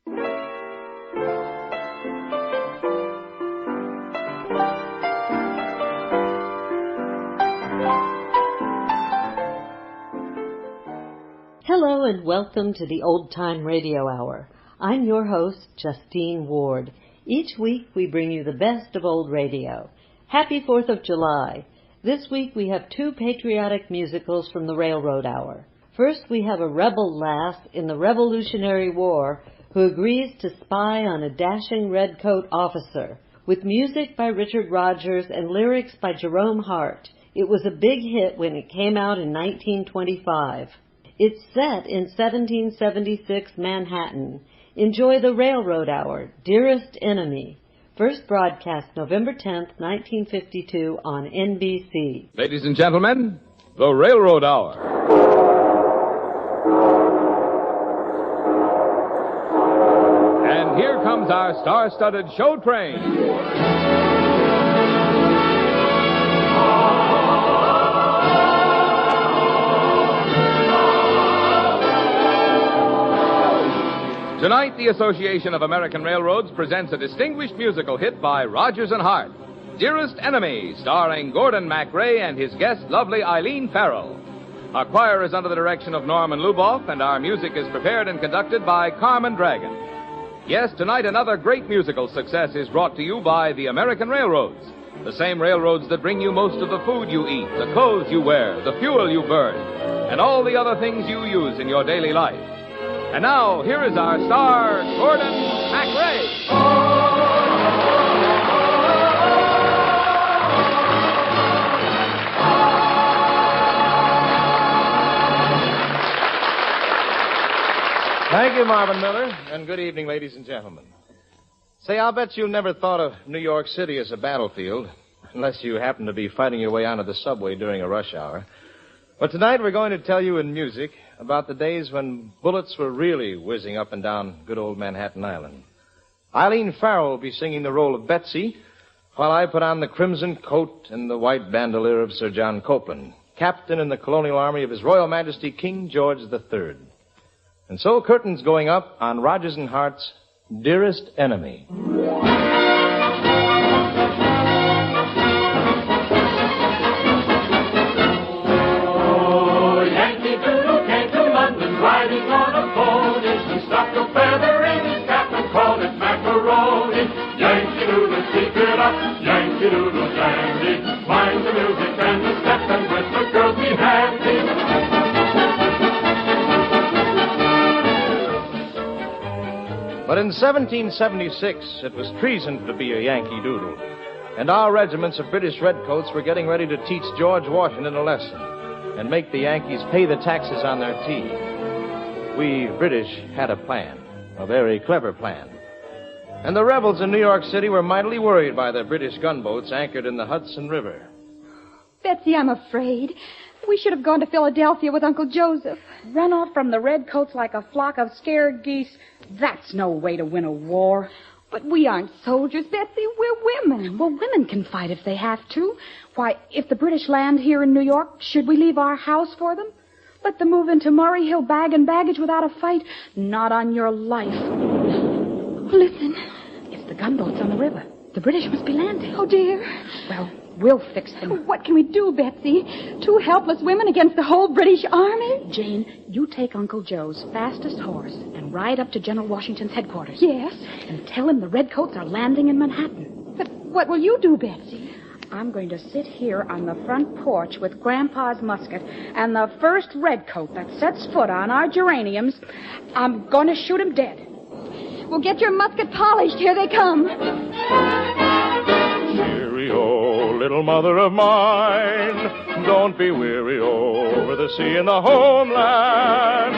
Hello and welcome to the Old Time Radio Hour. I'm your host, Justine Ward. Each week we bring you the best of old radio. Happy 4th of July. This week we have two patriotic musicals from the Railroad Hour. First we have a rebel lass in the Revolutionary War who agrees to spy on a dashing redcoat officer. With music by Richard Rodgers and lyrics by Jerome Hart. It was a big hit when it came out in 1925. It's set in 1776 Manhattan. Enjoy the Railroad Hour, Dearest Enemy. First broadcast November 10th, 1952 on NBC. Ladies and gentlemen, the Railroad Hour. And here comes our star-studded show train. Tonight, the Association of American Railroads presents a distinguished musical hit by Rodgers and Hart, Dearest Enemy, starring Gordon MacRae and his guest, lovely Eileen Farrell. Our choir is under the direction of Norman Luboff, and our music is prepared and conducted by Carmen Dragon. Yes, tonight another great musical success is brought to you by the American Railroads, the same railroads that bring you most of the food you eat, the clothes you wear, the fuel you burn, and all the other things you use in your daily life. And now, here is our star, Gordon MacRae. Thank you, Marvin Miller, and good evening, ladies and gentlemen. Say, I'll bet you never thought of New York City as a battlefield, unless you happen to be fighting your way onto the subway during a rush hour. But tonight we're going to tell you in music about the days when bullets were really whizzing up and down good old Manhattan Island. Eileen Farrell will be singing the role of Betsy, while I put on the crimson coat and the white bandolier of Sir John Copeland, captain in the colonial army of His Royal Majesty King George III. And so curtains going up on Rodgers and Hart's Dearest Enemy. Riding on a pony, he stuck a feather in his cap and called it macaroni. Yankee Doodle, keep it up, Yankee Doodle dandy. Mind the music and the step, and with the girls be happy. But in 1776, it was treason to be a Yankee Doodle, and our regiments of British redcoats were getting ready to teach George Washington a lesson and make the Yankees pay the taxes on their tea. We British had a plan, a very clever plan. And the rebels in New York City were mightily worried by the British gunboats anchored in the Hudson River. Betsy, I'm afraid. We should have gone to Philadelphia with Uncle Joseph. Run off from the redcoats like a flock of scared geese. That's no way to win a war. But we aren't soldiers, Betsy. We're women. Well, women can fight if they have to. Why, if the British land here in New York, should we leave our house for them? Let them move into Murray Hill bag and baggage without a fight? Not on your life. Listen. It's the gunboats on the river. The British must be landing. Oh, dear. Well, we'll fix them. What can we do, Betsy? Two helpless women against the whole British Army? Jane, you take Uncle Joe's fastest horse and ride up to General Washington's headquarters. Yes. And tell him the redcoats are landing in Manhattan. But what will you do, Betsy? I'm going to sit here on the front porch with Grandpa's musket, and the first redcoat that sets foot on our geraniums, I'm going to shoot him dead. Well, get your musket polished. Here they come. Cheerio, little mother of mine. Don't be weary over the sea and the homeland.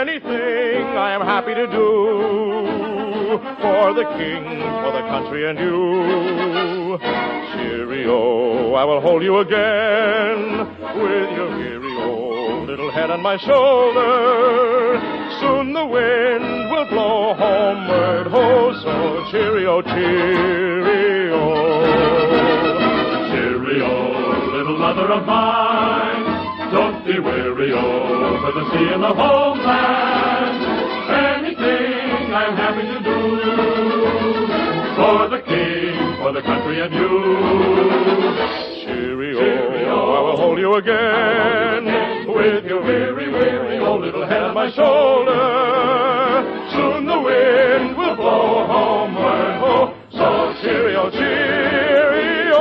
Anything I am happy to do for the king, for the country, and you. Cheerio, I will hold you again with your weary old little head on my shoulder. Soon the wind will blow homeward, oh, so cheerio, cheerio. Cheerio, little mother of mine. Don't be weary over the sea and the homeland. Anything anything I'm happy to do. For the king, for the country and you. Cheerio, I will hold you again with your weary, weary old little head on my shoulder. Soon the wind will blow homeward, oh, so cheerio, cheerio.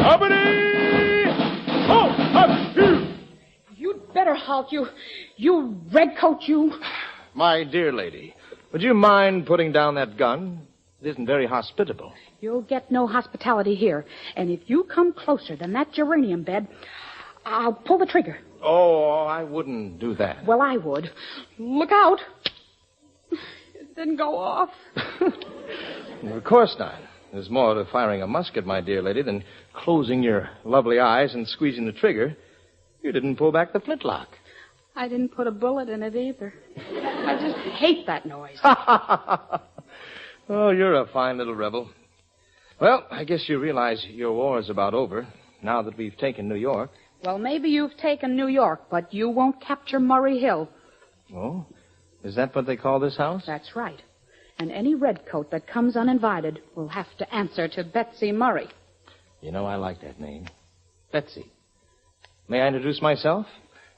Uppity! Oh, up, you! You'd better halt, you redcoat, you. My dear lady, would you mind putting down that gun? It isn't very hospitable. You'll get no hospitality here. And if you come closer than that geranium bed, I'll pull the trigger. Oh, I wouldn't do that. Well, I would. Look out. It didn't go off. Of course not. There's more to firing a musket, my dear lady, than closing your lovely eyes and squeezing the trigger. You didn't pull back the flintlock. I didn't put a bullet in it either. I just hate that noise. Oh, you're a fine little rebel. Well, I guess you realize your war is about over, now that we've taken New York. Well, maybe you've taken New York, but you won't capture Murray Hill. Oh? Is that what they call this house? That's right. And any redcoat that comes uninvited will have to answer to Betsy Murray. You know, I like that name. Betsy. May I introduce myself?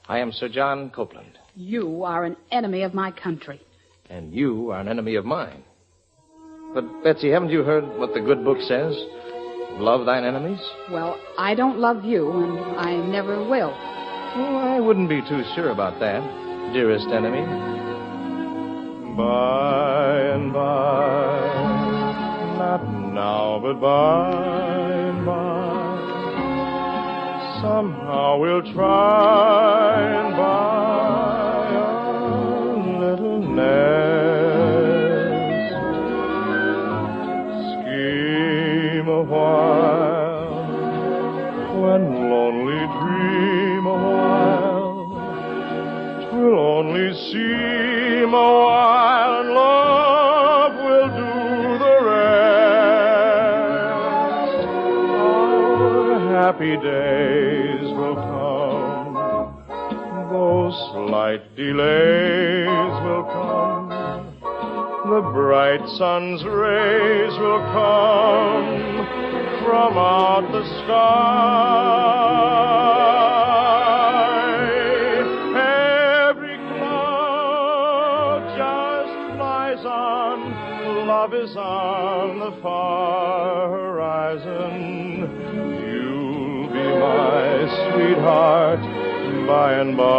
I am Sir John Copeland. You are an enemy of my country. And you are an enemy of mine. But, Betsy, haven't you heard what the good book says? Love thine enemies? Well, I don't love you, and I never will. Oh, I wouldn't be too sure about that, dearest enemy. By and by, not now, but by and by, somehow we'll try and buy a little nest. Scheme a while, when lonely dream a while, 'twill only seem a while, and love will do the rest. Our happy days will come, though slight delays will come. The bright sun's rays will come from out the sky. Every cloud just flies on. Love is on the far horizon. You'll be my sweetheart by and by.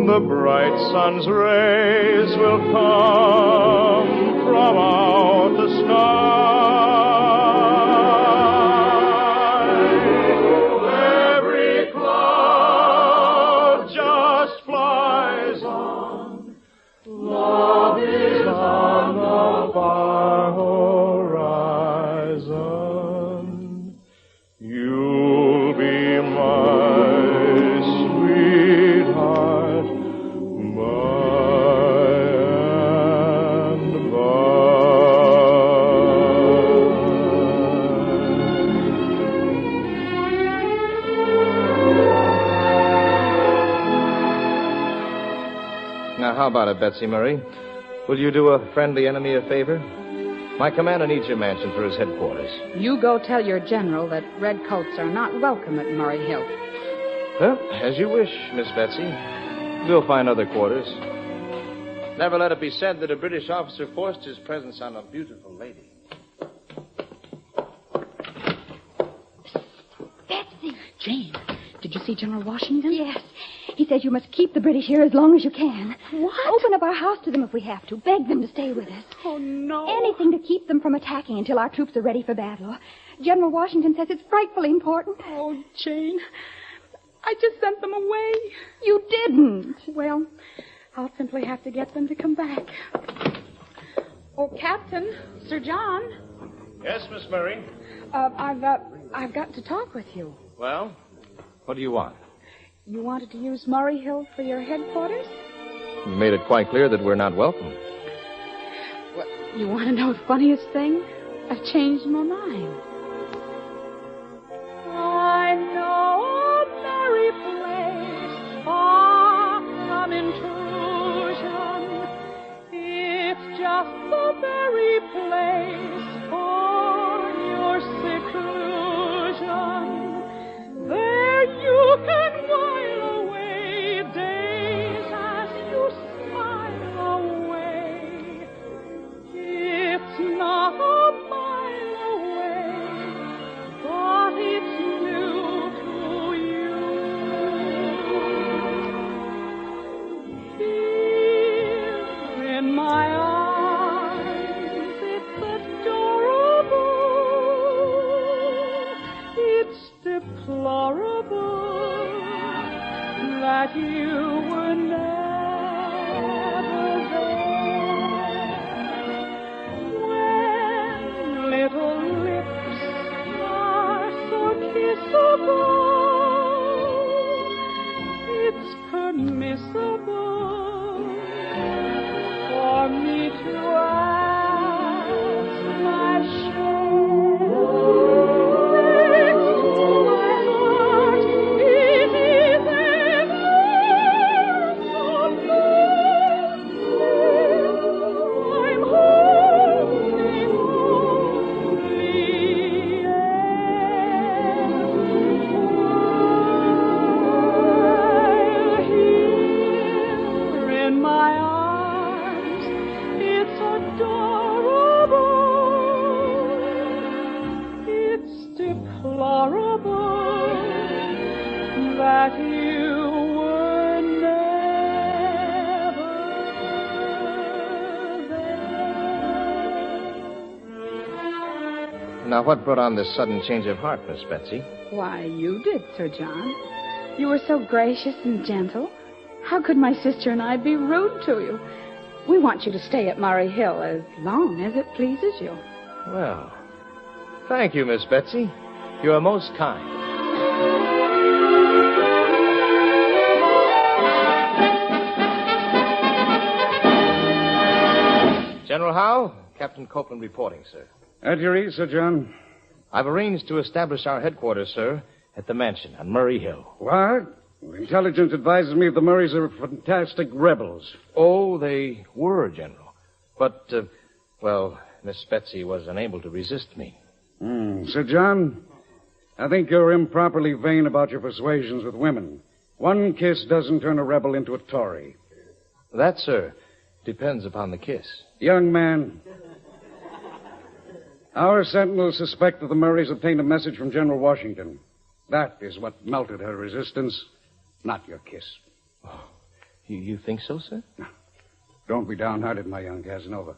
The bright sun's rays will come from out the sky. Every cloud just flies on. Love is on the far horizon. You'll be my sweetheart by and by. Now, how about it, Betsy Murray? Will you do a friendly enemy a favor? My commander needs your mansion for his headquarters. You go tell your general that redcoats are not welcome at Murray Hill. Well, as you wish, Miss Betsy. We'll find other quarters. Never let it be said that a British officer forced his presence on a beautiful lady. Betsy. Jane, did you see General Washington? Yes. He says you must keep the British here as long as you can. What? Open up our house to them if we have to. Beg them to stay with us. Oh, no. Anything to keep them from attacking until our troops are ready for battle. General Washington says it's frightfully important. Oh, Jane, I just sent them away. You didn't. Well, I'll simply have to get them to come back. Oh, Captain, Sir John. Yes, Miss Murray? I've got to talk with you. Well, what do you want? You wanted to use Murray Hill for your headquarters? You made it quite clear that we're not welcome. Well, you want to know the funniest thing? I've changed my mind. I know a merry place far from intrusion. It's just the very place for your seclusion. There you can while away days as you smile away. It's not a mile away, but it's new to you. Here in my arms, it's adorable. It's deplorable that you were never there. When little lips are so kissable, it's permissible for me to ask my share. Next to my heart, it is ever so lonely. I'm here in my arms, it's adorable. It's deplorable that you were never there. Now, what brought on this sudden change of heart, Miss Betsy? Why, you did, Sir John. You were so gracious and gentle. How could my sister and I be rude to you? We want you to stay at Murray Hill as long as it pleases you. Well, thank you, Miss Betsy. You are most kind. General Howe, Captain Copeland reporting, sir. At your ease, Sir John. I've arranged to establish our headquarters, sir, at the mansion on Murray Hill. What? Intelligence advises me the Murrays are fantastic rebels. Oh, they were, General. But, well, Miss Betsy was unable to resist me. Sir John, I think you're improperly vain about your persuasions with women. One kiss doesn't turn a rebel into a Tory. That, sir, depends upon the kiss. Young man, our sentinels suspect that the Murrays obtained a message from General Washington. That is what melted her resistance, not your kiss. Oh, you think so, sir? Don't be downhearted, my young Casanova.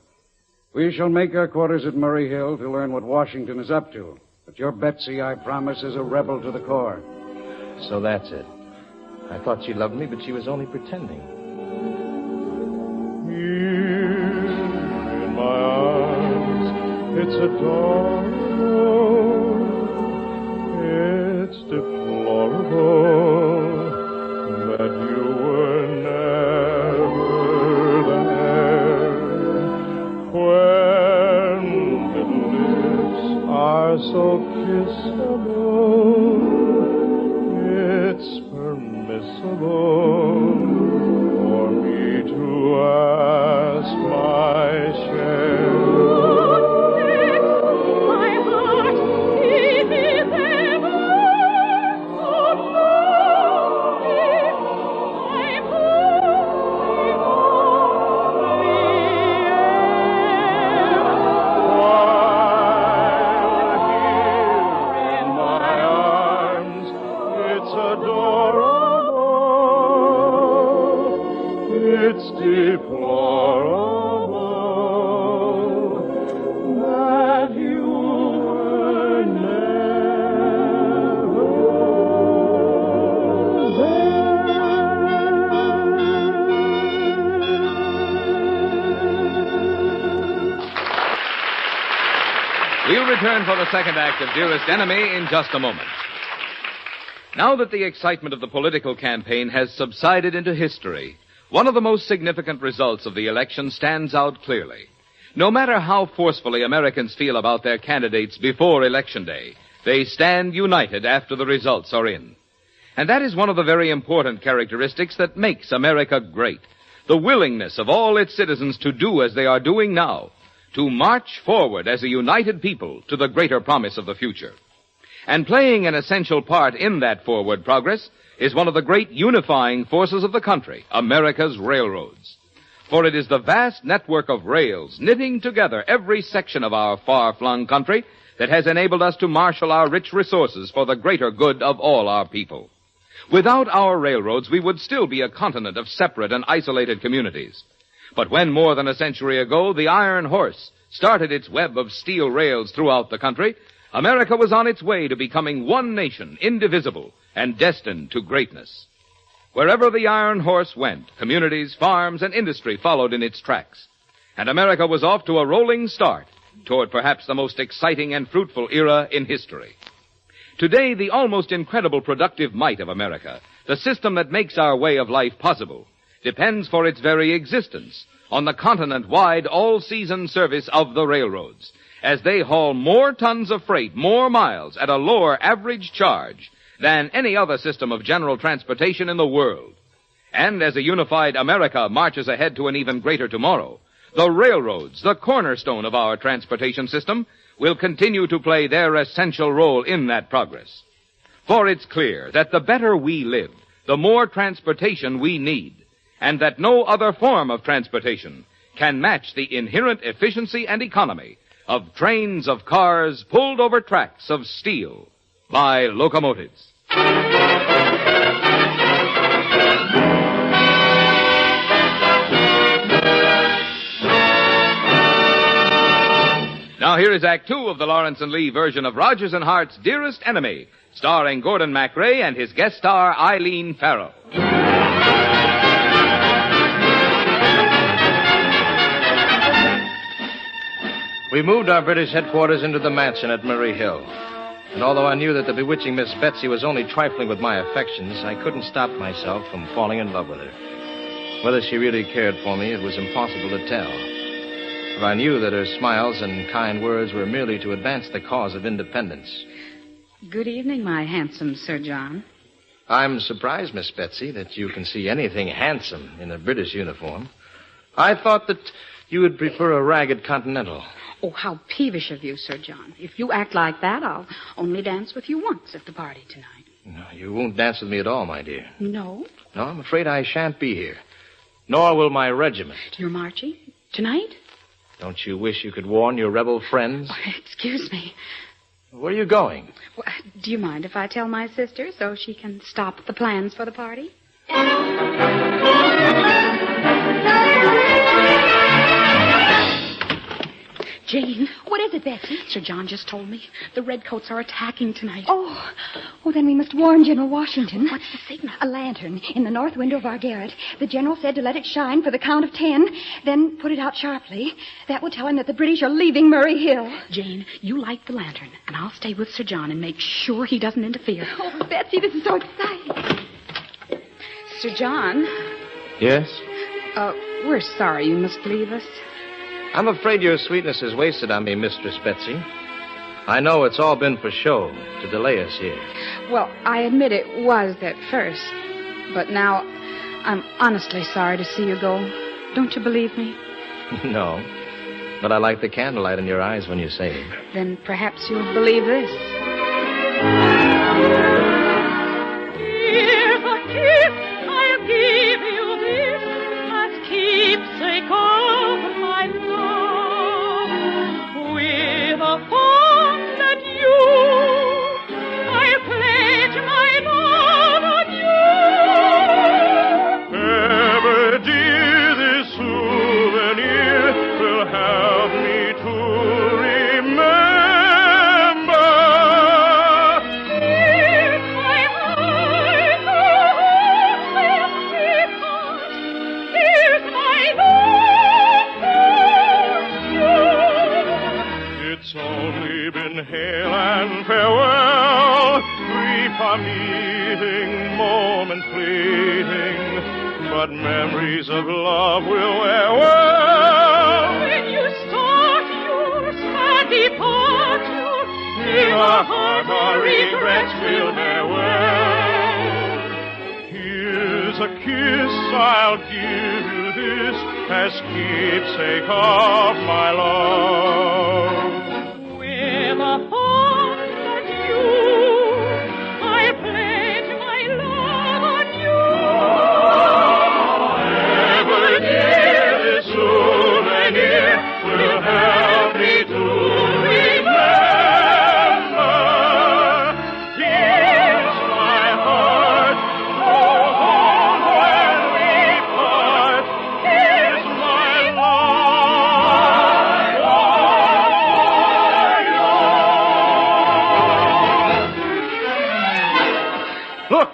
We shall make our quarters at Murray Hill to learn what Washington is up to. But your Betsy, I promise, is a rebel to the core. So that's it. I thought she loved me, but she was only pretending. Here in my arms, it's adorable. It's deplorable that you were never there. When little lips are so kissable, it's permissible for me to ask my share. it's deplorable that you were never We'll return for the second act of Dearest Enemy in just a moment. Now that the excitement of the political campaign has subsided into history, one of the most significant results of the election stands out clearly. No matter how forcefully Americans feel about their candidates before Election Day, they stand united after the results are in. And that is one of the very important characteristics that makes America great. The willingness of all its citizens to do as they are doing now, to march forward as a united people to the greater promise of the future. And playing an essential part in that forward progress is one of the great unifying forces of the country, America's railroads. For it is the vast network of rails knitting together every section of our far-flung country that has enabled us to marshal our rich resources for the greater good of all our people. Without our railroads, we would still be a continent of separate and isolated communities. But when more than a century ago the iron horse started its web of steel rails throughout the country, America was on its way to becoming one nation, indivisible, and destined to greatness. Wherever the iron horse went, communities, farms, and industry followed in its tracks. And America was off to a rolling start toward perhaps the most exciting and fruitful era in history. Today, the almost incredible productive might of America, the system that makes our way of life possible, depends for its very existence on the continent-wide all-season service of the railroads, as they haul more tons of freight, more miles, at a lower average charge than any other system of general transportation in the world. And as a unified America marches ahead to an even greater tomorrow, the railroads, the cornerstone of our transportation system, will continue to play their essential role in that progress. For it's clear that the better we live, the more transportation we need, and that no other form of transportation can match the inherent efficiency and economy of trains of cars pulled over tracks of steel by locomotives. Now here is Act Two of the Lawrence and Lee version of Rodgers and Hart's Dearest Enemy, starring Gordon MacRae and his guest star Eileen Farrell. We moved our British headquarters into the mansion at Murray Hill. And although I knew that the bewitching Miss Betsy was only trifling with my affections, I couldn't stop myself from falling in love with her. Whether she really cared for me, it was impossible to tell. For I knew that her smiles and kind words were merely to advance the cause of independence. Good evening, my handsome Sir John. I'm surprised, Miss Betsy, that you can see anything handsome in a British uniform. I thought that you would prefer a ragged Continental. Oh, how peevish of you, Sir John. If you act like that, I'll only dance with you once at the party tonight. No, you won't dance with me at all, my dear. No? No, I'm afraid I shan't be here. Nor will my regiment. You're marching? Tonight? Don't you wish you could warn your rebel friends? Oh, excuse me. Where are you going? Well, do you mind if I tell my sister so she can stop the plans for the party? Jane. What is it, Betsy? Sir John just told me. The Redcoats are attacking tonight. Oh, then we must warn General Washington. What's the signal? A lantern in the north window of our garret. The general said to let it shine for the count of 10, then put it out sharply. That will tell him that the British are leaving Murray Hill. Jane, you light the lantern, and I'll stay with Sir John and make sure he doesn't interfere. Oh, Betsy, this is so exciting. Sir John? Yes? We're sorry you must leave us. I'm afraid your sweetness is wasted on me, Mistress Betsy. I know it's all been for show, to delay us here. Well, I admit it was at first. But now, I'm honestly sorry to see you go. Don't you believe me? No, but I like the candlelight in your eyes when you say it. Then perhaps you'll believe this. Here's a kiss, I'll give you this, as keepsake of my love. With a fond you, I'll pledge my love on you. Ever, dear. hail and farewell. Brief our meeting, moment fleeting, but memories of love will wear well. When you start your sad departure, in our heart our regrets will bear well. Here's a kiss I'll give you this as keepsake of my love. with a fond adieu, I pledge my love on you. Ever near this souvenir will help me to remember. Here's my heart, oh, home when we part. Here's my life, Look,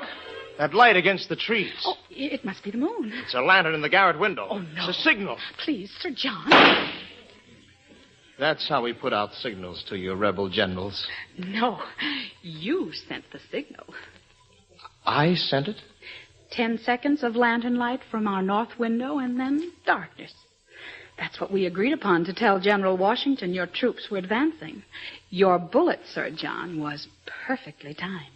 that light against the trees. Oh, it must be the moon. It's a lantern in the garret window. Oh, no. It's a signal. Please, Sir John. That's how we put out signals to you rebel generals. No, you sent the signal. I sent it? 10 seconds of lantern light from our north window and then darkness. That's what we agreed upon to tell General Washington your troops were advancing. Your bullet, Sir John, was perfectly timed.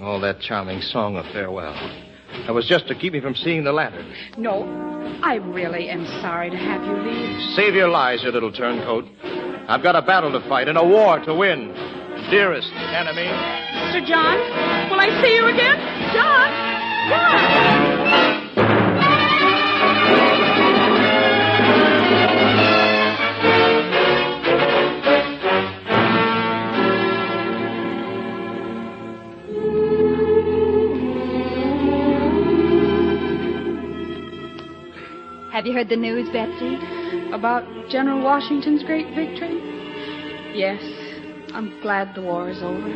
Oh, that charming song of farewell. That was just to keep me from seeing the lantern. No, I really am sorry to have you leave. Save your lies, you little turncoat. I've got a battle to fight and a war to win. Dearest enemy. Sir John, will I see you again? John! John! Have you heard the news, Betsy? About General Washington's great victory? Yes, I'm glad the war is over.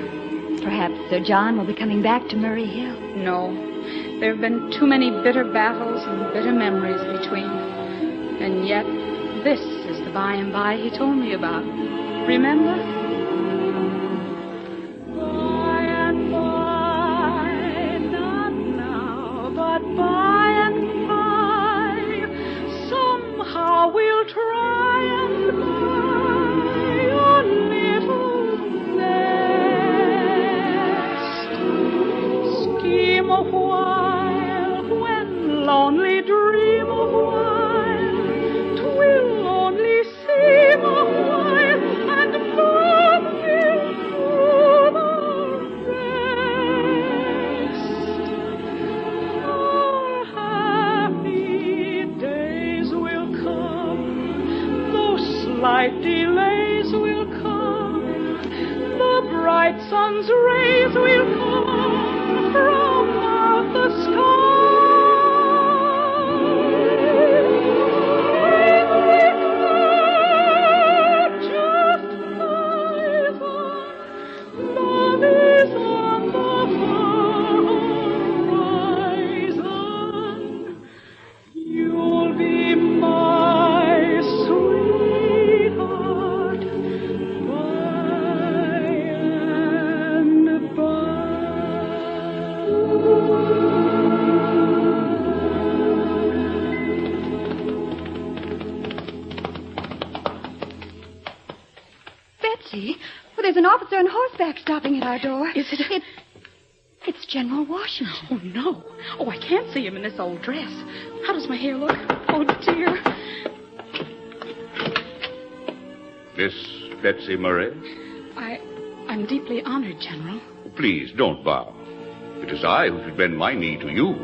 Perhaps Sir John will be coming back to Murray Hill. No, there have been too many bitter battles and bitter memories between. And yet, this is the by and by he told me about. Remember? By and by, not now, but by and by, somehow we'll try and buy a little rest. Scheme a while, when lonely dream a while, 'twill only seem a while, and love will do the rest. Our happy days will come, though slight delays will come. The bright sun's rays will come from out the sky. Just rise on, love is on the horizon. You'll be my sweetheart by and Betsy, well, there's an officer on horseback stopping at our door. Is it? It's General Washington. Oh, no. Oh, I can't see him in this old dress. How does my hair look? Oh, dear. Miss Betsy Murray? I'm deeply honored, General. Please, don't bow. It is I who should bend my knee to you.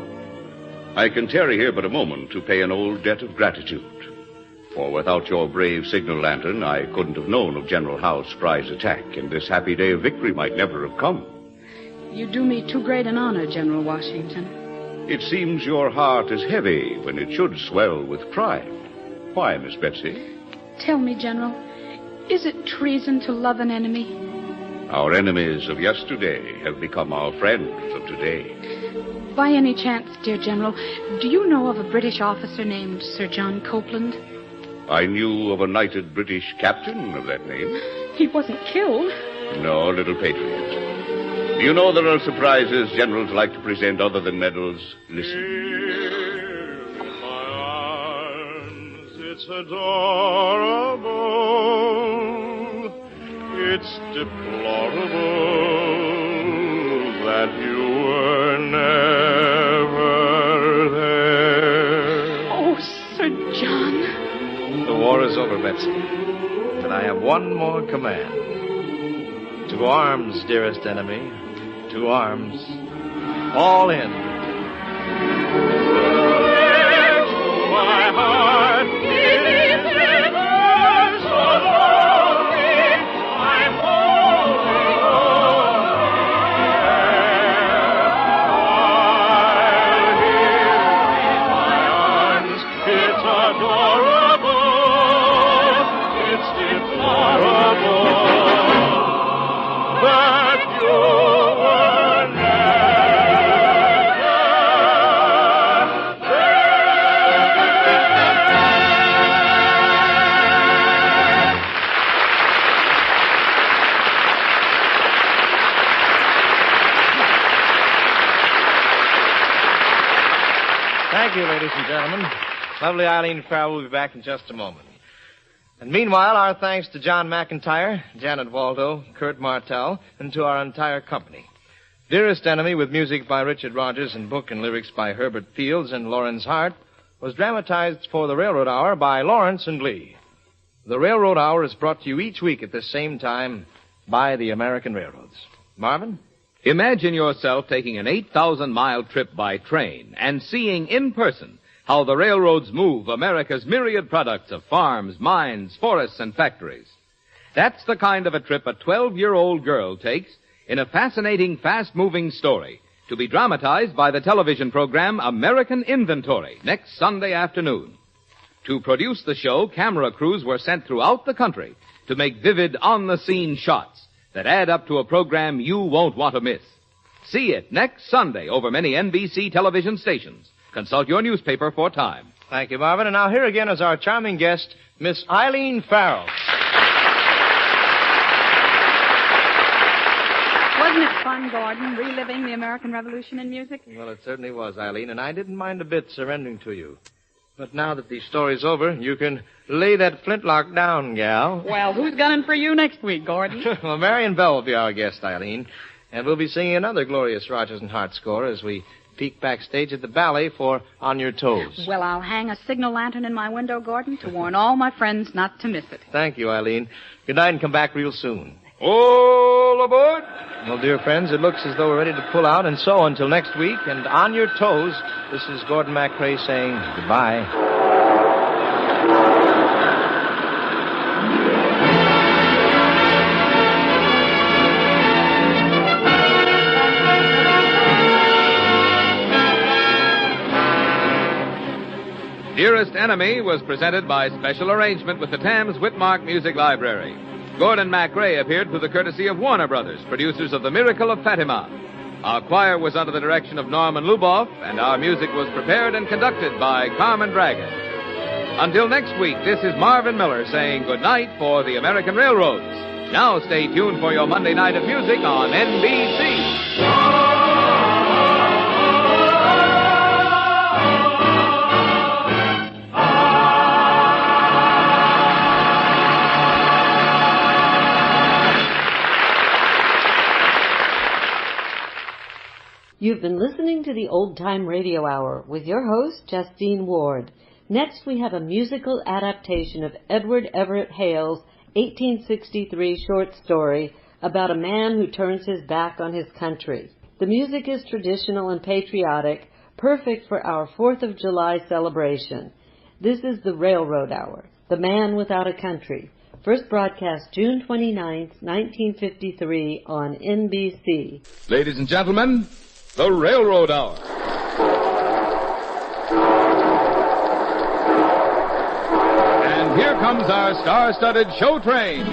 I can tarry here but a moment to pay an old debt of gratitude. For without your brave signal lantern, I couldn't have known of General Howe's surprise attack, and this happy day of victory might never have come. You do me too great an honor, General Washington. It seems your heart is heavy when it should swell with pride. Why, Miss Betsy? Tell me, General, is it treason to love an enemy? Our enemies of yesterday have become our friends of today. By any chance, dear General, do you know of a British officer named Sir John Copeland? I knew of a knighted British captain of that name. He wasn't killed. No, little patriot. Do you know there are surprises generals like to present other than medals? Listen. In my arms, it's adorable. It's deplorable that you were never there. Oh, Sir John. The war is over, Betsy. But I have one more command. To arms, dearest enemy. To arms. All in. My heart, it is ever so lonely. I'm holding on. I'll hear in my arms. It's adorable. It's deplorable that you were never Thank you, ladies and gentlemen. Lovely Eileen Farrell will be back in just a moment. And meanwhile, our thanks to John McIntyre, Janet Waldo, Kurt Martell, and to our entire company. Dearest Enemy, with music by Richard Rodgers and book and lyrics by Herbert Fields and Lawrence Hart, was dramatized for the Railroad Hour by Lawrence and Lee. The Railroad Hour is brought to you each week at this same time by the American Railroads. Marvin? Imagine yourself taking an 8,000-mile trip by train and seeing in person how the railroads move America's myriad products of farms, mines, forests, and factories. That's the kind of a trip a 12-year-old girl takes in a fascinating, fast-moving story to be dramatized by the television program American Inventory next Sunday afternoon. To produce the show, camera crews were sent throughout the country to make vivid, on-the-scene shots that add up to a program you won't want to miss. See it next Sunday over many NBC television stations. Consult your newspaper for time. Thank you, Marvin. And now here again is our charming guest, Miss Eileen Farrell. Wasn't it fun, Gordon, reliving the American Revolution in music? Well, it certainly was, Eileen, and I didn't mind a bit surrendering to you. But now that the story's over, you can lay that flintlock down, gal. Well, who's gunning for you next week, Gordon? Well, Marion Bell will be our guest, Eileen. And we'll be singing another glorious Rodgers and Hart score as we peek backstage at the ballet for On Your Toes. Well, I'll hang a signal lantern in my window, Gordon, to warn all my friends not to miss it. Thank you, Eileen. Good night and come back real soon. All aboard! Well, dear friends, it looks as though we're ready to pull out, and so until next week, and On Your Toes, this is Gordon MacRae saying goodbye. Dearest Enemy was presented by special arrangement with the Thames Whitmark Music Library. Gordon MacRae appeared through the courtesy of Warner Brothers, producers of The Miracle of Fatima. Our choir was under the direction of Norman Luboff, and our music was prepared and conducted by Carmen Dragon. Until next week, this is Marvin Miller saying good night for the American Railroads. Now stay tuned for your Monday night of music on NBC. You've been listening to the Old Time Radio Hour with your host, Justine Ward. Next, we have a musical adaptation of Edward Everett Hale's 1863 short story about a man who turns his back on his country. The music is traditional and patriotic, perfect for our 4th of July celebration. This is the Railroad Hour, The Man Without a Country. First broadcast June 29th, 1953 on NBC. Ladies and gentlemen, the Railroad Hour. And here comes our star-studded show train.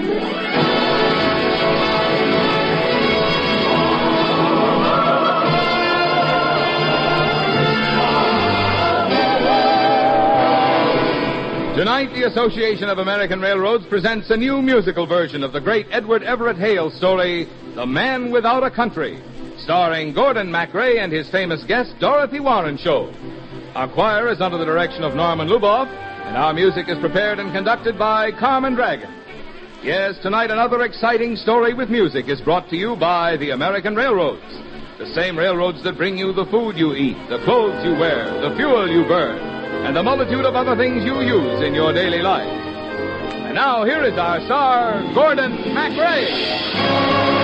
Tonight, the Association of American Railroads presents a new musical version of the great Edward Everett Hale's story, The Man Without a Country, starring Gordon MacRae and his famous guest, Dorothy Warrenshow. Our choir is under the direction of Norman Luboff, and our music is prepared and conducted by Carmen Dragon. Yes, tonight another exciting story with music is brought to you by the American Railroads. The same railroads that bring you the food you eat, the clothes you wear, the fuel you burn, and a multitude of other things you use in your daily life. And now, here is our star, Gordon MacRae.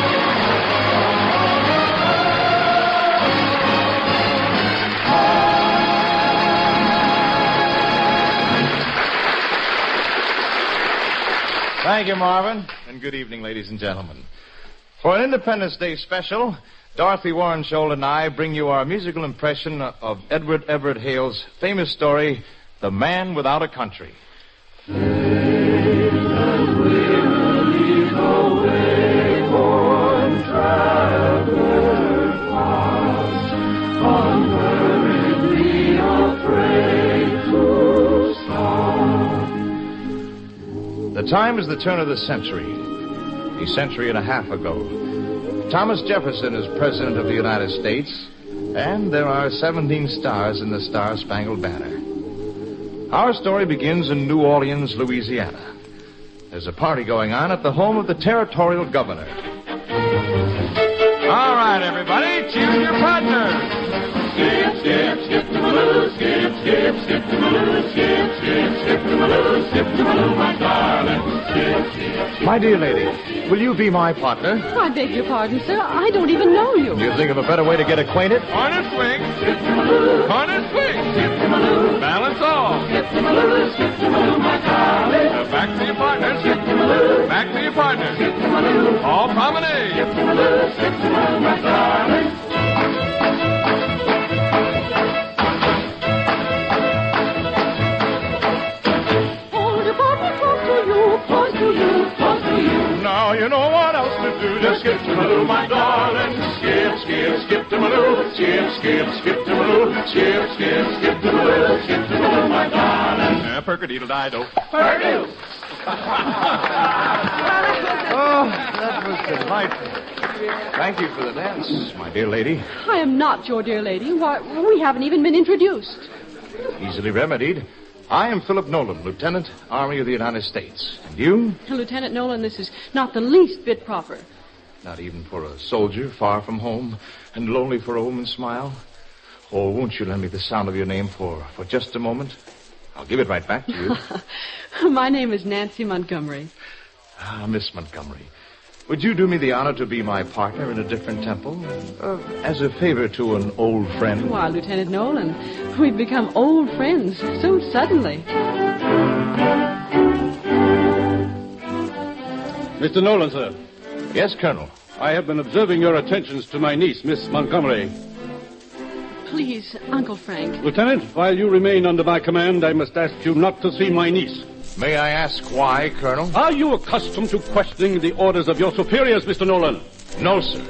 Thank you, Marvin, and good evening, ladies and gentlemen. For an Independence Day special, Dorothy Warrenshow and I bring you our musical impression of Edward Everett Hale's famous story, The Man Without a Country. The time is the turn of the century, a century and a half ago. Thomas Jefferson is President of the United States, and there are 17 stars in the Star-Spangled Banner. Our story begins in New Orleans, Louisiana. There's a party going on at the home of the territorial governor. All right, everybody, choose your partners. Skip, skip, skip to Maloo, skip, skip, skip to Maloo, skip, skip, skip to Maloo, skip to Maloo, my darling. Skip, skip, skip. My dear lady, will you be my partner? I beg your pardon, sir. I don't even know you. Do you think of a better way to get acquainted? Corner swing. Skip to Maloo, Corner swing. skip to Maloo, Balance off. skip to Maloo, skip to Maloo, my darling. Back to your partners. Skip to Maloo, Back to your partners. skip to Maloo, All promenade. skip to Maloo, skip to Maloo, my darling. Now you know what else to do. Just skip to Maloo, my darling. Skip, skip, skip to Maloo. Skip, skip, skip to Maloo. Skip, skip, skip to Maloo. Skip to Maloo, my darling. Perk-a-deedle-dido. Perk-a-doodle. Oh, that was delightful. Thank you for the dance, my dear lady. I am not your dear lady. Why, we haven't even been introduced. Easily remedied. I am Philip Nolan, Lieutenant, Army of the United States. And you? Lieutenant Nolan, this is not the least bit proper. Not even for a soldier far from home and lonely for a woman's smile? Oh, won't you lend me the sound of your name for just a moment? I'll give it right back to you. My name is Nancy Montgomery. Ah, Miss Montgomery, would you do me the honor to be my partner in a different temple? As a favor to an old friend? Why, Lieutenant Nolan, we've become old friends so suddenly. Mr. Nolan, sir. Yes, Colonel. I have been observing your attentions to my niece, Miss Montgomery. Please, Uncle Frank. Lieutenant, while you remain under my command, I must ask you not to see my niece. May I ask why, Colonel? Are you accustomed to questioning the orders of your superiors, Mr. Nolan? No, sir.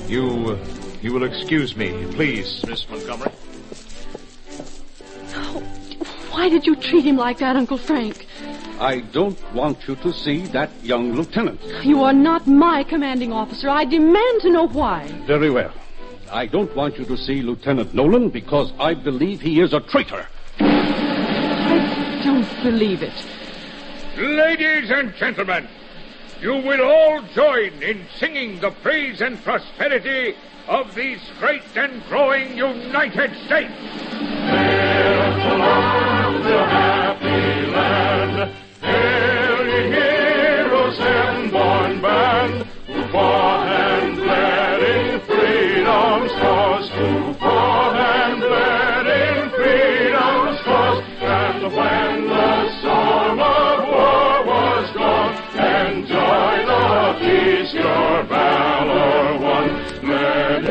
You will excuse me, please, Miss Montgomery. Oh, why did you treat him like that, Uncle Frank? I don't want you to see that young lieutenant. You are not my commanding officer. I demand to know why. Very well. I don't want you to see Lieutenant Nolan because I believe he is a traitor. I don't believe it. Ladies and gentlemen, you will all join in singing the praise and prosperity of these great and growing United States. Hail to the happy land. Hail, ye heroes, heaven-born band, who fought and bled in freedom's cause, who fought and bled in freedom's cause. And when the storm of war was gone, and joy the peace your valor won, let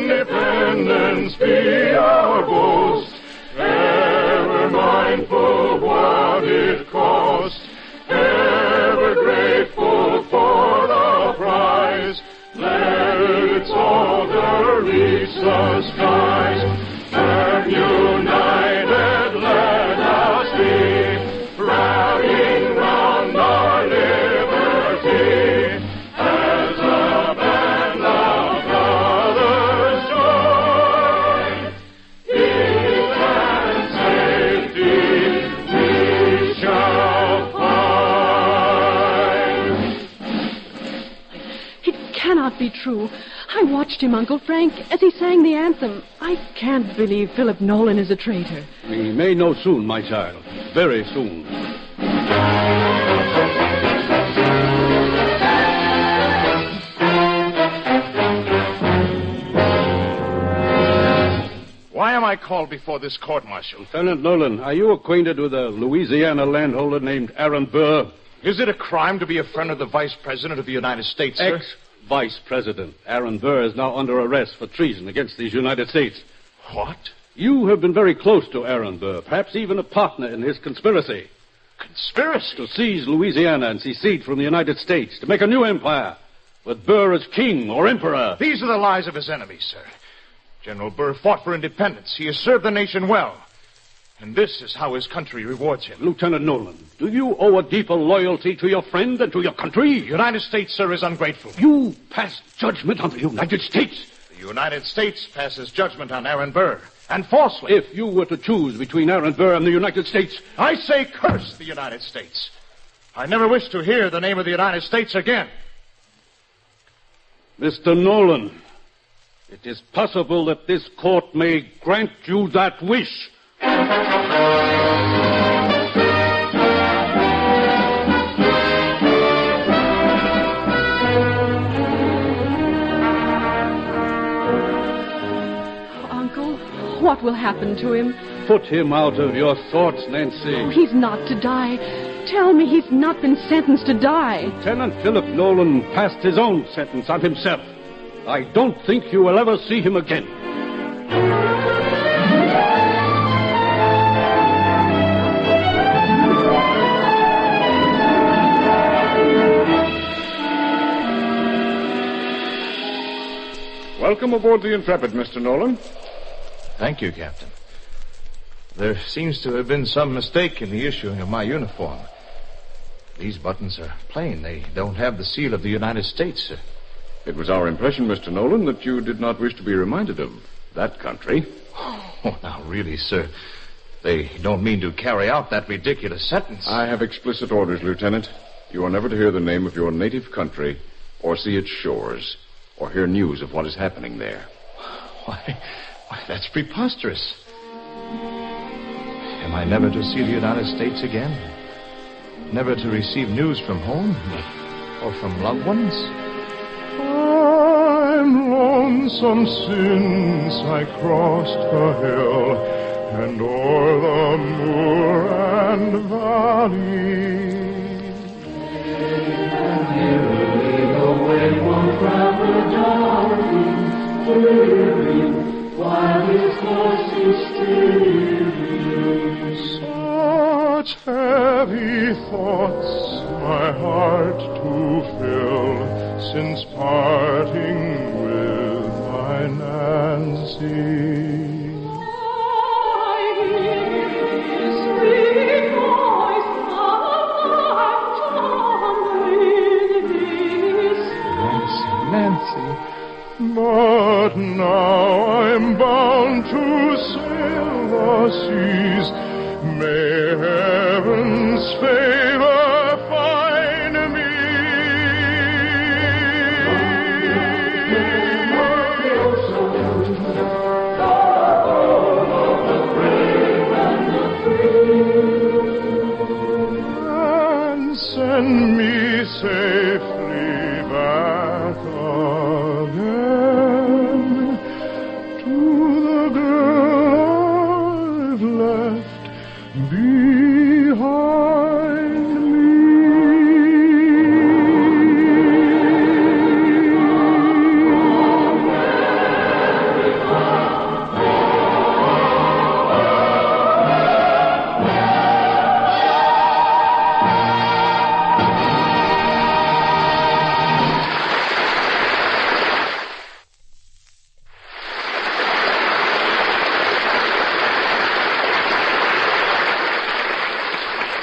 independence be our boast, ever mindful what it cost, ever grateful for the prize. Let its altar reach the skies, and united let us be. true. I watched him, Uncle Frank, as he sang the anthem. I can't believe Philip Nolan is a traitor. We may know soon, my child. Very soon. Why am I called before this court-martial? Lieutenant Nolan, are you acquainted with a Louisiana landholder named Aaron Burr? Is it a crime to be a friend of the Vice President of the United States, sir? Ex-Vice President. Aaron Burr is now under arrest for treason against these United States. What? You have been very close to Aaron Burr, perhaps even a partner in his conspiracy. Conspiracy? To seize Louisiana and secede from the United States, to make a new empire, with Burr as king or emperor. These are the lies of his enemies, sir. General Burr fought for independence. He has served the nation well. And this is how his country rewards him. Lieutenant Nolan, do you owe a deeper loyalty to your friend than to your country? The United States, sir, is ungrateful. You passed judgment on the United States. The United States passes judgment on Aaron Burr, and falsely. If you were to choose between Aaron Burr and the United States... I say curse the United States. I never wish to hear the name of the United States again. Mr. Nolan, it is possible that this court may grant you that wish. Uncle, what will happen to him? Put him out of your thoughts, Nancy. Oh, he's not to die. Tell me he's not been sentenced to die. Lieutenant Philip Nolan passed his own sentence on himself. I don't think you will ever see him again. Welcome aboard the Intrepid, Mr. Nolan. Thank you, Captain. There seems to have been some mistake in the issuing of my uniform. These buttons are plain. They don't have the seal of the United States, sir. It was our impression, Mr. Nolan, that you did not wish to be reminded of that country. Oh, now, really, sir. They don't mean to carry out that ridiculous sentence. I have explicit orders, Lieutenant. You are never to hear the name of your native country, or see its shores, or hear news of what is happening there. Why, that's preposterous. Am I never to see the United States again? Never to receive news from home? Or from loved ones? I'm lonesome since I crossed the hill and o'er the moor and valley. Merrily the way one traveler darting, weary, while his horse is steering. Such heavy thoughts my heart to fill, since parting with my Nancy. Nancy, but now I'm bound to sail the seas. May heaven's favor find me. And send me safely back again to the girl I've left behind me.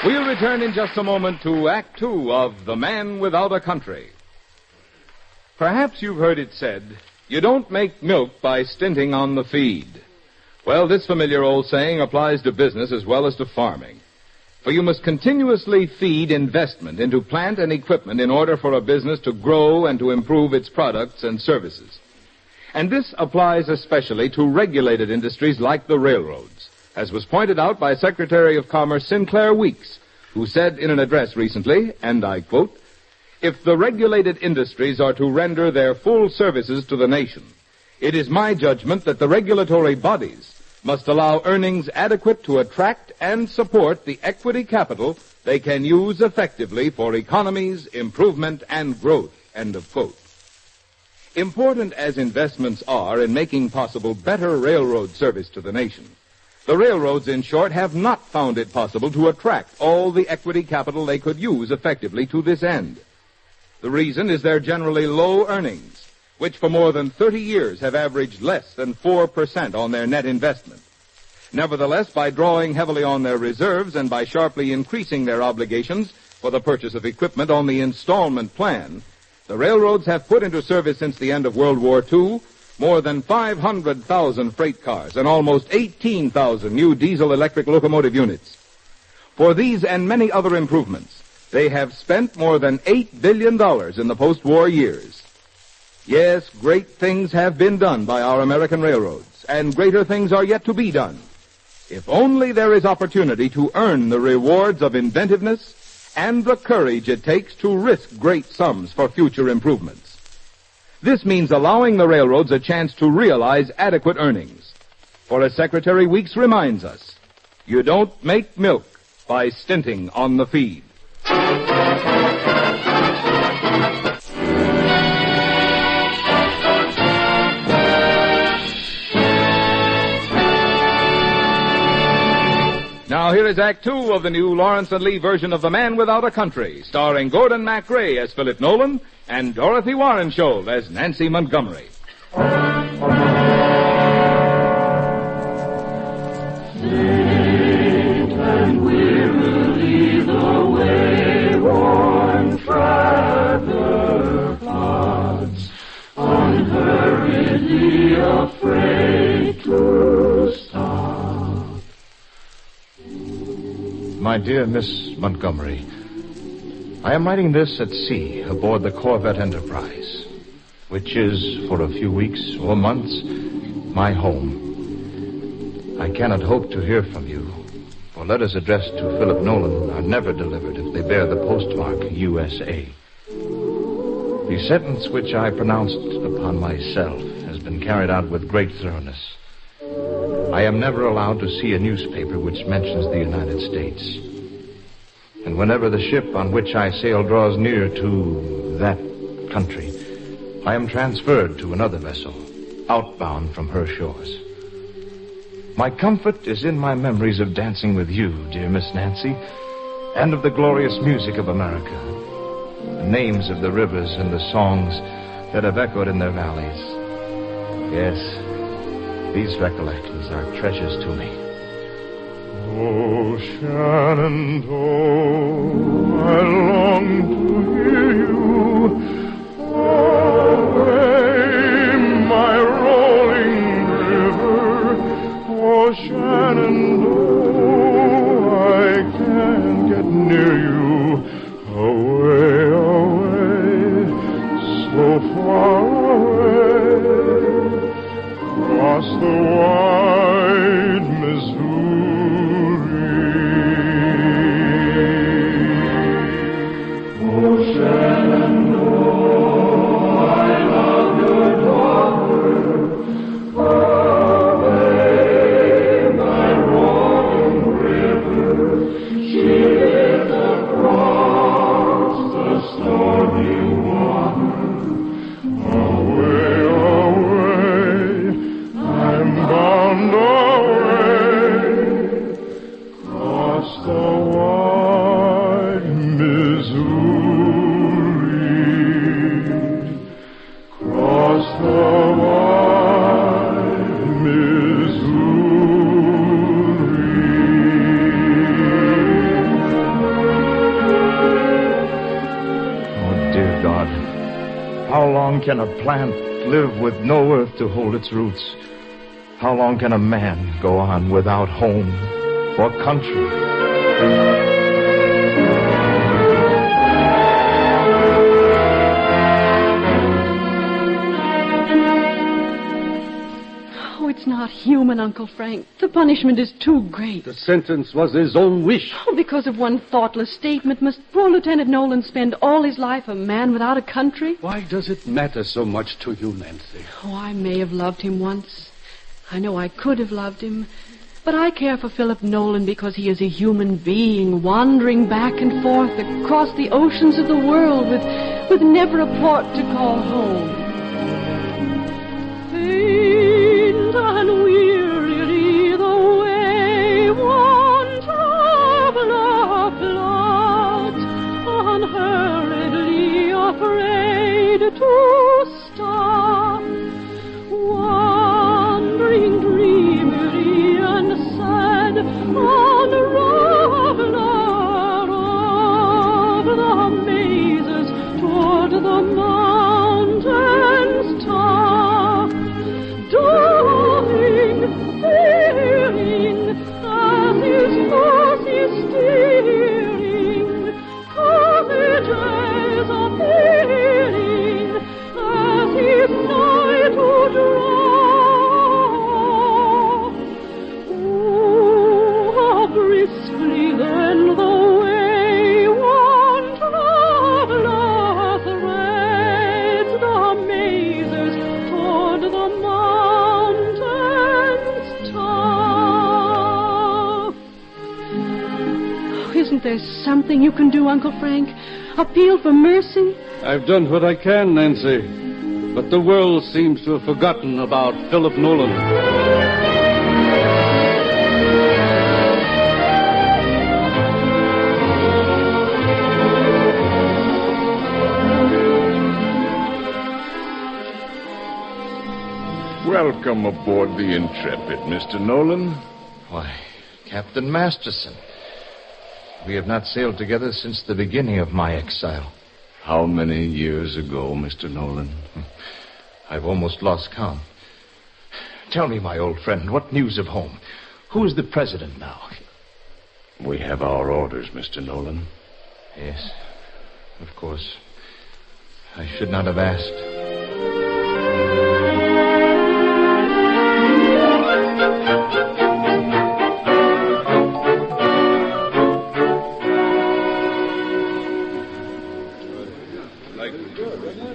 We'll return in just a moment to Act Two of The Man Without a Country. Perhaps you've heard it said, you don't make milk by stinting on the feed. Well, this familiar old saying applies to business as well as to farming. For you must continuously feed investment into plant and equipment in order for a business to grow and to improve its products and services. And this applies especially to regulated industries like the railroads, as was pointed out by Secretary of Commerce Sinclair Weeks, who said in an address recently, and I quote, "If the regulated industries are to render their full services to the nation, it is my judgment that the regulatory bodies must allow earnings adequate to attract and support the equity capital they can use effectively for economies, improvement, and growth," end of quote. Important as investments are in making possible better railroad service to the nation, the railroads, in short, have not found it possible to attract all the equity capital they could use effectively to this end. The reason is their generally low earnings, which for more than 30 years have averaged less than 4% on their net investment. Nevertheless, by drawing heavily on their reserves and by sharply increasing their obligations for the purchase of equipment on the installment plan, the railroads have put into service since the end of World War II more than 500,000 freight cars and almost 18,000 new diesel-electric locomotive units. For these and many other improvements, they have spent more than $8 billion in the post-war years. Yes, great things have been done by our American railroads, and greater things are yet to be done, if only there is opportunity to earn the rewards of inventiveness and the courage it takes to risk great sums for future improvements. This means allowing the railroads a chance to realize adequate earnings. For as Secretary Weeks reminds us, you don't make milk by stinting on the feed. Now here is Act Two of the new Lawrence and Lee version of The Man Without a Country, starring Gordon MacRae as Philip Nolan and Dorothy Warrensholt as Nancy Montgomery. Late and wearily the way-worn traveler plods, unhurriedly afraid to stop. My dear Miss Montgomery, I am writing this at sea aboard the Corvette Enterprise, which is, for a few weeks or months, my home. I cannot hope to hear from you, for letters addressed to Philip Nolan are never delivered if they bear the postmark USA. The sentence which I pronounced upon myself has been carried out with great thoroughness. I am never allowed to see a newspaper which mentions the United States. And whenever the ship on which I sail draws near to that country, I am transferred to another vessel, outbound from her shores. My comfort is in my memories of dancing with you, dear Miss Nancy, and of the glorious music of America, the names of the rivers and the songs that have echoed in their valleys. Yes, these recollections are treasures to me. Oh, Shenandoah, I long to hear you. Away, my rolling river. Oh, Shenandoah, I can't get near you. Away, away, so far away. Across the wide Missouri. Oh, Shenandoah, I love your daughter. Away, my rolling river. She lives across the stormy water. Away, away, I'm bound away, across the wide Missouri, across the wide Missouri. Oh, dear God, how long can a plant live with no earth to hold its roots? How long can a man go on without home or country? Uncle Frank. The punishment is too great. The sentence was his own wish. Oh, because of one thoughtless statement, must poor Lieutenant Nolan spend all his life a man without a country? Why does it matter so much to you, Nancy? Oh, I may have loved him once. I know I could have loved him. But I care for Philip Nolan because he is a human being wandering back and forth across the oceans of the world with never a port to call home. Faint and wearily the wayward traveler plods, unhurriedly afraid to stop, wandering dreamily and sad on the of the mazes toward the mountain's top, darling, feeling as his horse is steering, courageous appearing as if nigh to draw. Oh, briskly then the wayward traveler threads the mazes toward the mountain's top. Oh, isn't there something you can do, Uncle Frank? Appeal for mercy? I've done what I can, Nancy. But the world seems to have forgotten about Philip Nolan. Welcome aboard the Intrepid, Mr. Nolan. Why, Captain Masterson. We have not sailed together since the beginning of my exile. How many years ago, Mr. Nolan? I've almost lost count. Tell me, my old friend, what news of home? Who is the president now? We have our orders, Mr. Nolan. Yes, of course. I should not have asked.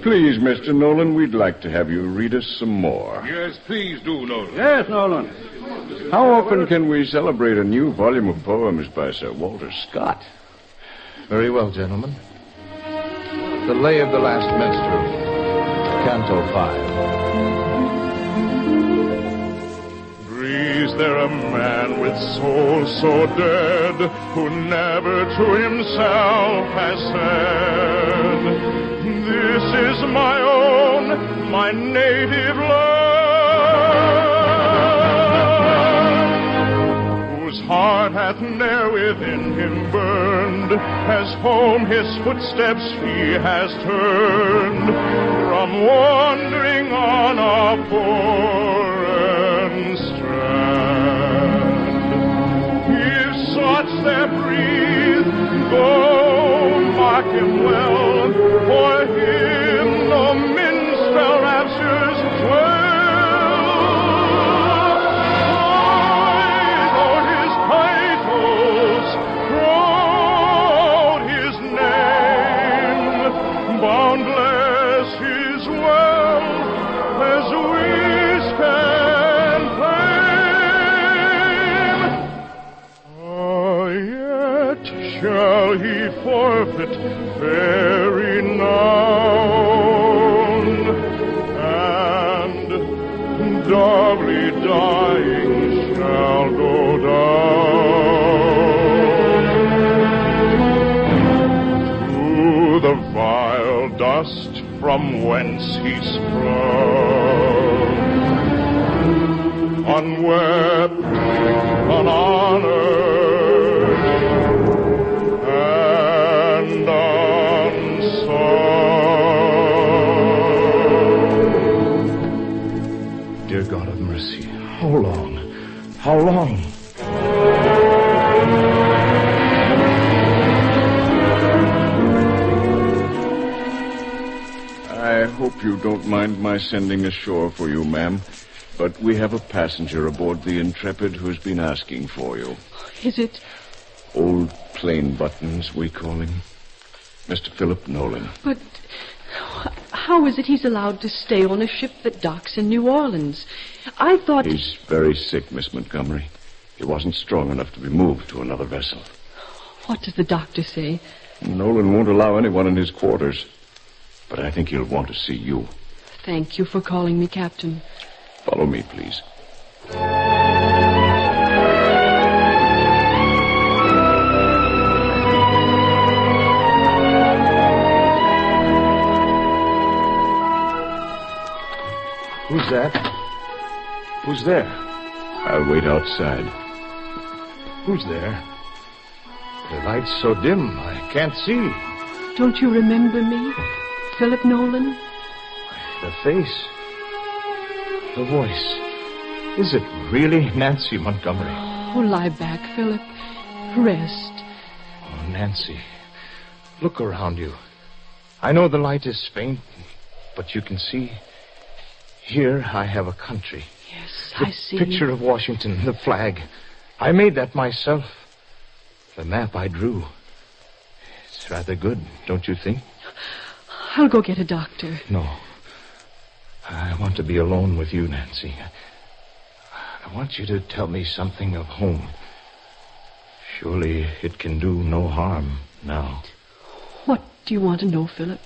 Please, Mr. Nolan, we'd like to have you read us some more. Yes, please do, Nolan. Yes, Nolan. How often can we celebrate a new volume of poems by Sir Walter Scott? Very well, gentlemen. The Lay of the Last Minstrel, Canto 5. Breathes there a man with soul so dead, who never to himself has said, "This is my own, my native land," whose heart hath ne'er within him burned, as home his footsteps he has turned, from wandering on a foreign strand. If such there breathe, go mark him well, for him no minstrel raptures dwell. Though his titles, proud his name, boundless his wealth, as wish can claim. Yet shall he forfeit very known, and doubly dying shall go down to the vile dust from whence he sprung, unwept, unhonored, and unsung. Dear God of mercy, how long? How long? I hope you don't mind my sending ashore for you, ma'am. But we have a passenger aboard the Intrepid who's been asking for you. Is it? Old Plain Buttons, we call him. Mr. Philip Nolan. But how is it he's allowed to stay on a ship that docks in New Orleans? I thought... He's very sick, Miss Montgomery. He wasn't strong enough to be moved to another vessel. What does the doctor say? Nolan won't allow anyone in his quarters. But I think he'll want to see you. Thank you for calling me Captain. Follow me, please. Who's that? Who's there? I'll wait outside. Who's there? The light's so dim, I can't see. Don't you remember me, Philip Nolan? The face. The voice. Is it really Nancy Montgomery? Oh, lie back, Philip. Rest. Oh, Nancy. Look around you. I know the light is faint, but you can see. Here I have a country. Yes, I see. The picture of Washington, the flag. I made that myself. The map I drew. It's rather good, don't you think? I'll go get a doctor. No. I want to be alone with you, Nancy. I want you to tell me something of home. Surely it can do no harm now. What do you want to know, Philip?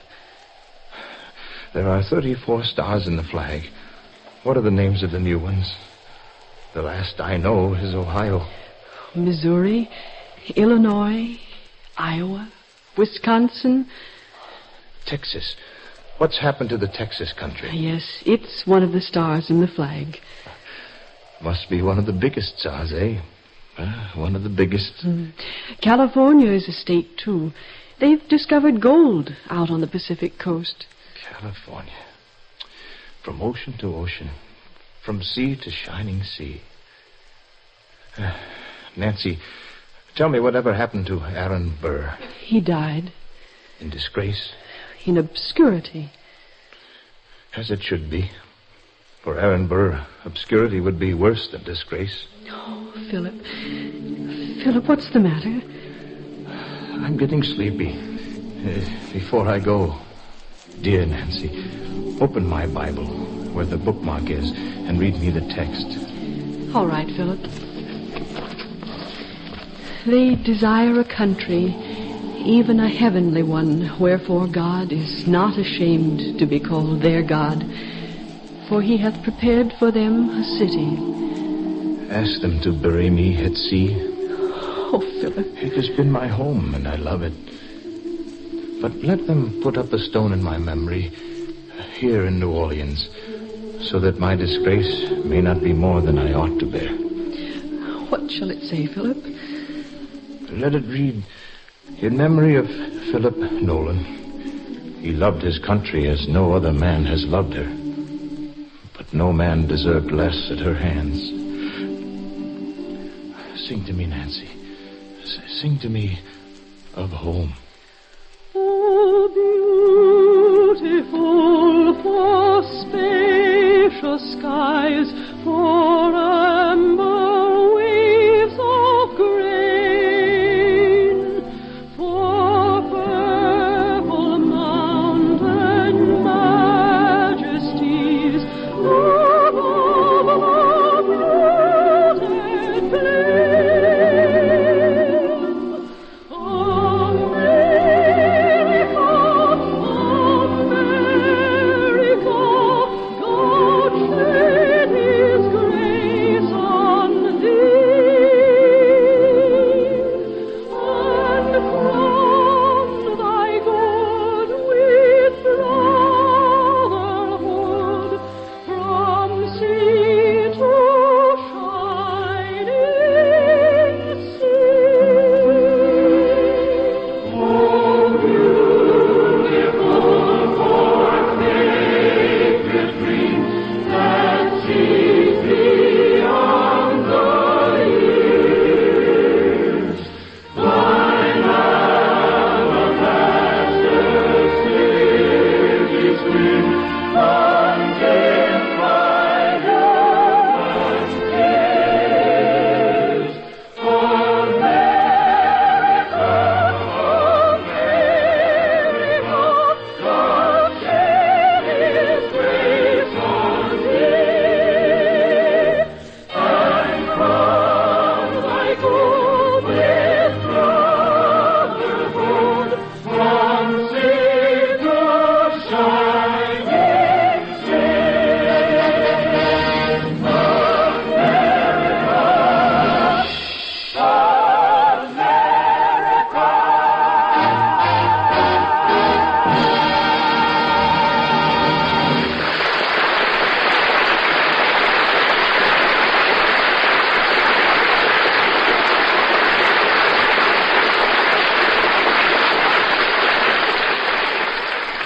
There are 34 stars in the flag. What are the names of the new ones? The last I know is Ohio. Missouri, Illinois, Iowa, Wisconsin. Texas. What's happened to the Texas country? Yes, it's one of the stars in the flag. Must be one of the biggest stars, eh? One of the biggest. California is a state, too. They've discovered gold out on the Pacific coast. California. From ocean to ocean. From sea to shining sea. Nancy, tell me whatever happened to Aaron Burr. He died. In disgrace? In obscurity. As it should be. For Aaron Burr, obscurity would be worse than disgrace. Oh, Philip. Philip, what's the matter? I'm getting sleepy. Before I go, dear Nancy, open my Bible where the bookmark is and read me the text. All right, Philip. They desire a country, even a heavenly one, wherefore God is not ashamed to be called their God, for he hath prepared for them a city. Ask them to bury me at sea. Oh, Philip. It has been my home, and I love it. But let them put up a stone in my memory here in New Orleans, so that my disgrace may not be more than I ought to bear. What shall it say, Philip? Let it read, in memory of Philip Nolan. He loved his country as no other man has loved her. But no man deserved less at her hands. Sing to me, Nancy. Sing to me of home. Oh, beautiful for spacious skies, for amber waves of grain, for purple mountain majesties, above all rooted plain. America, God shed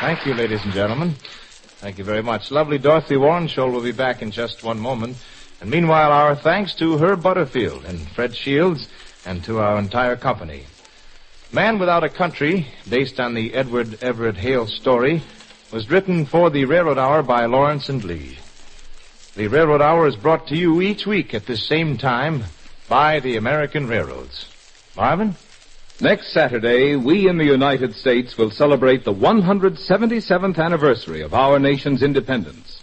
Thank you, ladies and gentlemen. Thank you very much. Lovely Dorothy Warrensholl will be back in just one moment. And meanwhile, our thanks to Herb Butterfield and Fred Shields and to our entire company. Man Without a Country, based on the Edward Everett Hale story, was written for the Railroad Hour by Lawrence and Lee. The Railroad Hour is brought to you each week at this same time by the American Railroads. Marvin? Next Saturday, we in the United States will celebrate the 177th anniversary of our nation's independence.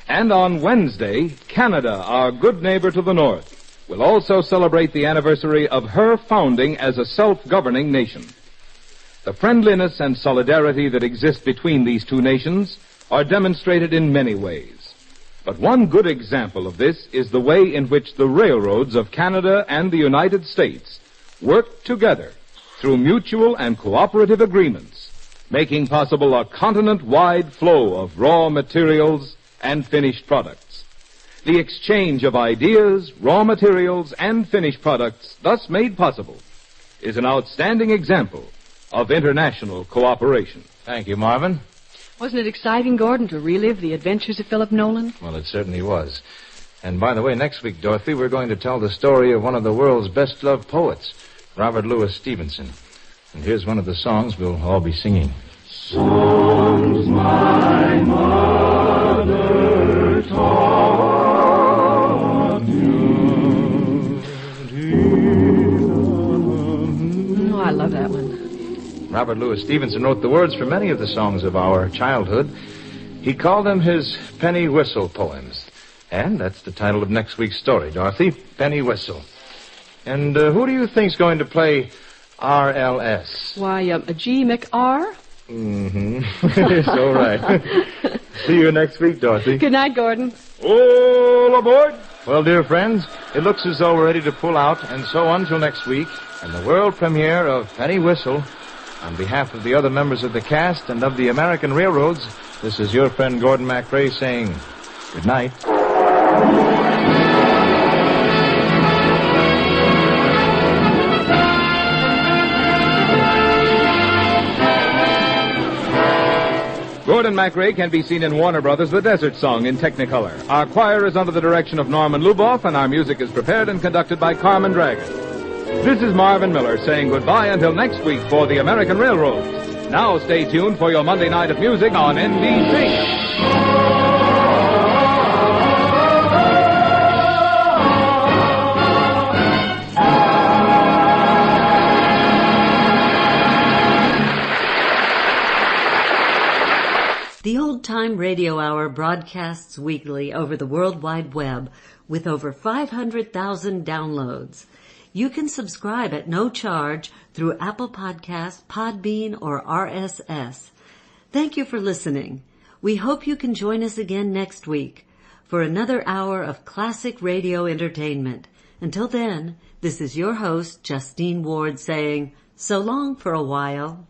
And on Wednesday, Canada, our good neighbor to the north, will also celebrate the anniversary of her founding as a self-governing nation. The friendliness and solidarity that exist between these two nations are demonstrated in many ways. But one good example of this is the way in which the railroads of Canada and the United States work together through mutual and cooperative agreements, making possible a continent-wide flow of raw materials and finished products. The exchange of ideas, raw materials, and finished products thus made possible is an outstanding example of international cooperation. Thank you, Marvin. Wasn't it exciting, Gordon, to relive the adventures of Philip Nolan? Well, it certainly was. And by the way, next week, Dorothy, we're going to tell the story of one of the world's best-loved poets, Robert Louis Stevenson. And here's one of the songs we'll all be singing. Songs my mother taught you. Oh, I love that one. Robert Louis Stevenson wrote the words for many of the songs of our childhood. He called them his penny whistle poems. And that's the title of next week's story, Dorothy. Penny Whistle. And who do you think's going to play RLS? Why, a G McR? Mm-hmm. So right. See you next week, Dorothy. Good night, Gordon. All aboard! Well, dear friends, it looks as though we're ready to pull out, and so until next week, and the world premiere of Penny Whistle, on behalf of the other members of the cast and of the American Railroads, this is your friend Gordon MacRae saying good night. Gordon MacRae can be seen in Warner Brothers' The Desert Song in Technicolor. Our choir is under the direction of Norman Luboff, and our music is prepared and conducted by Carmen Dragon. This is Marvin Miller saying goodbye until next week for the American Railroads. Now stay tuned for your Monday night of music on NBC. The Old Time Radio Hour broadcasts weekly over the World Wide Web with over 500,000 downloads. You can subscribe at no charge through Apple Podcasts, Podbean, or RSS. Thank you for listening. We hope you can join us again next week for another hour of classic radio entertainment. Until then, this is your host, Justine Ward, saying so long for a while.